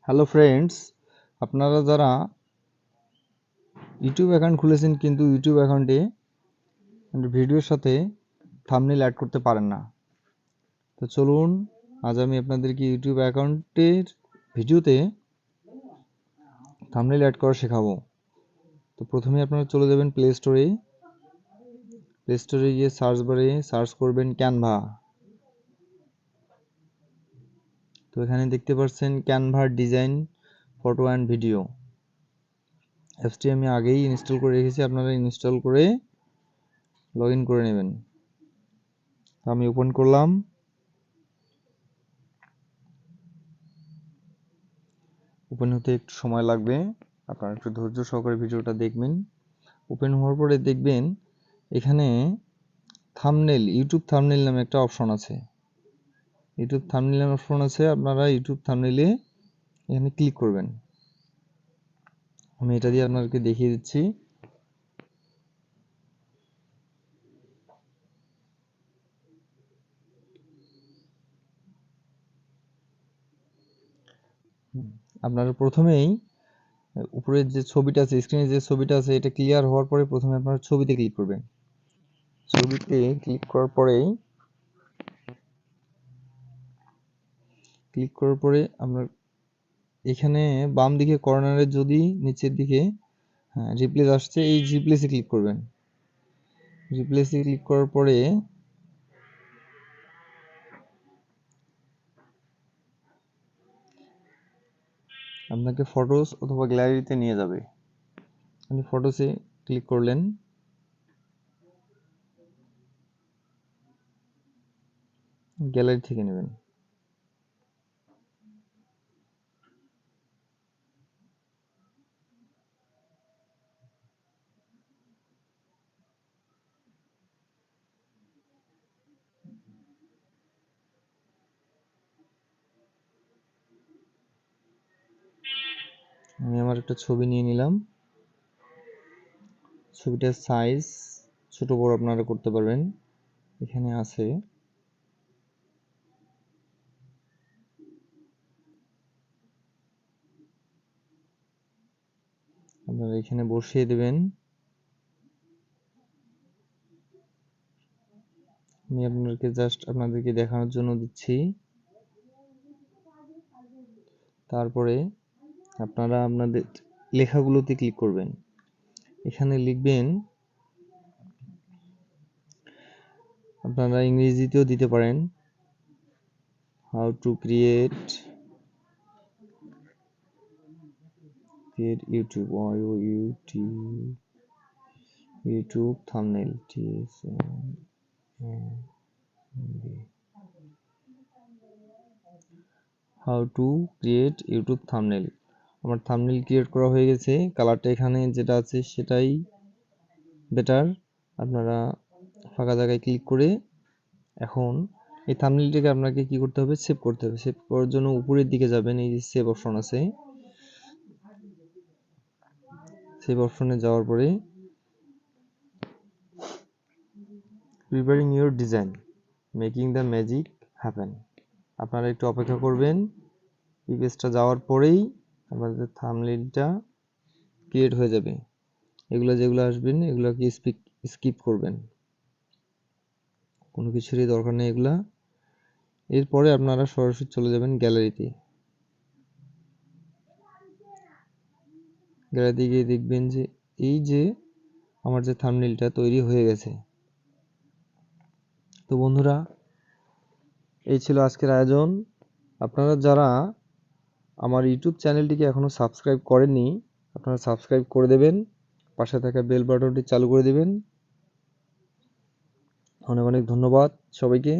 Hello friends, আপনারা যারা YouTube account খুলেছেন কিন্তু ইউটিউব অ্যাকাউন্টে ভিডিওর সাথে থাম্বনেল অ্যাড করতে পারেন না, তো চলুন আজ আমি আপনাদেরকে ইউটিউব অ্যাকাউন্টের ভিডিওতে থাম্বনেল অ্যাড করা শেখাবো। তো প্রথমে আপনারা চলে যাবেন প্লে স্টোরে গিয়ে সার্চ বারে সার্চ করবেন ক্যানভা। তো এখানে দেখতে পাচ্ছেন ক্যানভার ডিজাইন ফটো অ্যান্ড ভিডিও অ্যাপসটি আমি আগেই ইনস্টল করে রেখেছি, আপনারা ইনস্টল করে লগ ইন করে নেবেন। আমি ওপেন করলাম। ওপেন হতে একটু সময় লাগবে, আপনারা একটু ধৈর্য সহকারে ভিডিওটা দেখবেন। ওপেন হওয়ার পরে দেখবেন এখানে ইউটিউব থাম্বনেল নামে একটা অপশন আছে। আপনারা ইউটিউব থাম্বনেলে এখানে ক্লিক করবেন। আমি এটা দিয়ে আপনাদেরকে দেখিয়ে দিচ্ছি। আপনারা প্রথমেই উপরের যে ছবিটা আছে, স্ক্রিনে যে ছবিটা আছে, এটা ক্লিয়ার হওয়ার পরে প্রথমে আপনারা ছবিতে ক্লিক করবেন। ছবিতে ক্লিক করার আপনার এখানে বাম দিকে কর্নারে যদি নিচের দিকে রিপ্লেস আসছে, এই রিপ্লেসে ক্লিক করবেন। রিপ্লেসে ক্লিক করার পরে আপনাকে ফটোস অথবা গ্যালারিতে নিয়ে যাবে। আপনি ফটোসে ক্লিক করলেন, গ্যালারি থেকে নেবেন। আমি আমার একটা ছবি নিয়ে নিলাম। ছবিটার সাইজ ছোট বড় আপনারা করতে পারবেন, এখানে আছে। আপনারা এখানে বসিয়ে দেবেন। আমি আপনাদেরকে দেখানোর জন্য দিচ্ছি। তারপরে আপনারা আপনাদের লেখাগুলোতে ক্লিক করবেন। এখানে লিখবেন, আপনারা ইংরেজিতেও দিতে পারেন, how to create YouTube thumbnail. How to create YouTube thumbnail. আমার থাম্বনেল ক্রিয়েট করা হয়ে গেছে। কালারটা এখানে যেটা আছে সেটাই বেটার। আপনারা ফাঁকা জায়গায় ক্লিক করে এখন এই থাম্বনেলটাকে আপনাকে কি করতে হবে, সেভ করতে হবে। সেভ করার জন্য উপরের দিকে যাবেন, এই যে সেভ অপশন আছে। সেভ অপশনে যাওয়ার পরে preparing your design, making the magic happen. আপনারা একটু অপেক্ষা করবেন। এই পেজটা যাওয়ার পরেই আমাদের থাম্বনেলটা ক্রিয়েট হয়ে যাবে। যেগুলো আসবেন এগুলোকে স্কিপ করবেন, কোনো কিছুরই দরকার নেই এগুলা। এরপরে আপনারা সরাসরি চলে যাবেন গ্যালারিতে। গ্যালারিতে গিয়ে দেখবেন যে এই যে আমার যে থাম্বনেলটা তৈরি হয়ে গেছে। তো বন্ধুরা, এই ছিল আজকের আয়োজন। আপনারা যারা আমার ইউটিউব চ্যানেলটিকে এখনো সাবস্ক্রাইব করেননি, আপনারা সাবস্ক্রাইব করে দেবেন, পাশে থাকা বেল বাটনটি চালু করে দেবেন। অনেক অনেক ধন্যবাদ সবাইকে।